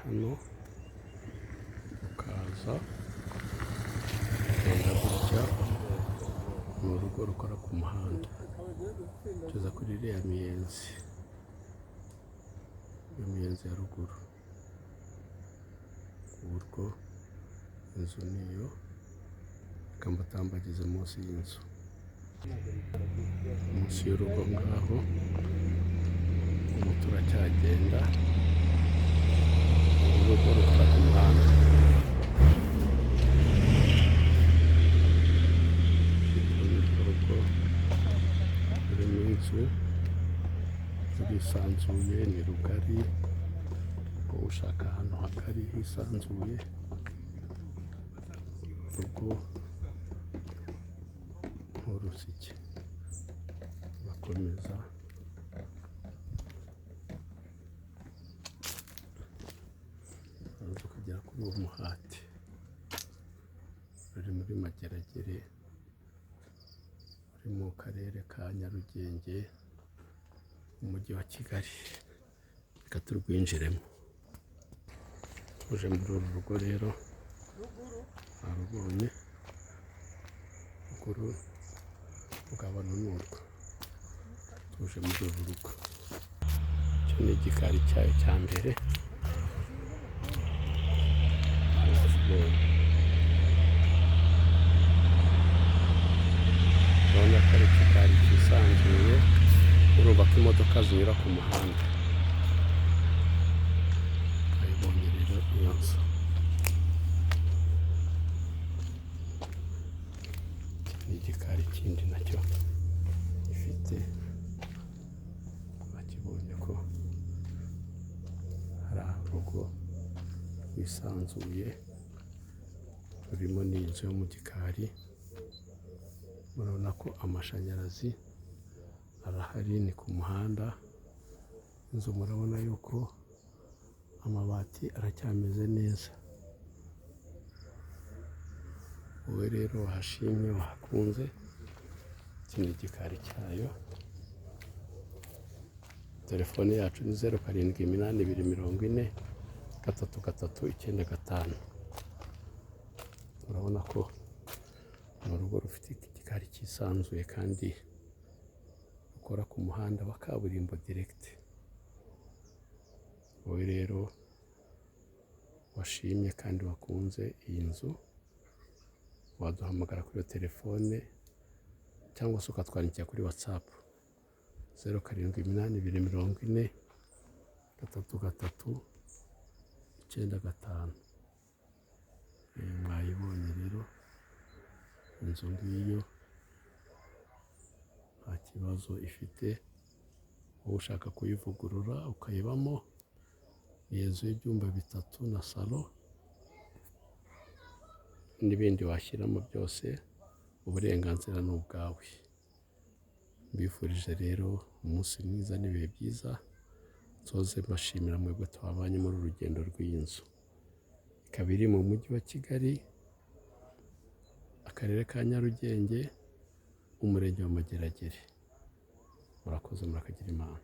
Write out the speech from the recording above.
hano ukaza ugenda gutya, ni urugo rukora ku muhanda, tugeza kuri iriya miyenzi, iyo miyenzi ya ruguru, urwo inzu niyo, reka mbatambagize munsi y'inzu, munsi y'urugo ngaho, ubu turacyagenda, urugo rukora ku muhanda, urugo rurimo inzu rurisanzuye, ni rugari, wowe ushaka ahantu hagari hisanzuye, urugo nk'urusike, bakomeza kugera kuri uwo muhati, ruri muri Mageragere, uri mu karere ka Nyarugenge, umujyi wa Kigali. Reka turwinjiremo. Tuje muri uru rugo rero, narubonye, ruguru rugabana n'urwo, tuje muri uru rugo, icyo ni igikari cyayo cya mbere, urabona ko ari igikari cyisanzuye, urumva ko imodoka zinyura ku muhanda, ayibonye rero iyo nzu, ni igikari kindi nacyo gifite, bakibonye ko hari urugo rwisanzuye, rurimo n'inzu yo mu gikari, murabona ko amashanyarazi arahari, ni ku muhanda, inzu murabona yuko amabati aracyameze neza, wowe rero wahashimye, wahakunze, iki ni igikari cyayo, telefone yacu ni 0782403395, urabona ko ni urugo rufite igikari cyisanzuye kandi rukora ku muhanda wa kaburimbo direct, wowe rero washimye kandi wakunze iyi nzu, waduhamagara kuri iyo telefone cyangwa se ukatwandikira kuri WhatsApp 0782403395. Mwayibonye rero, inzu ngiyo nta kibazo ifite, wowe ushaka kuyivugurura ukayibamo, ni inzu y'ibyumba 3 na salo, n'ibindi washyiramo byose, uburenganzira ni ubwawe. Mbifurije rero umunsi mwiza n'ibihe byiza, nsoze mbashimira mwebwe twabanye muri uru rugendo rw'iyi nzu, ikaba iri mu mujyi wa Kigali, akarere ka Nyarugenge, umurenge wa Mageragere. Murakoze, murakagira Imana.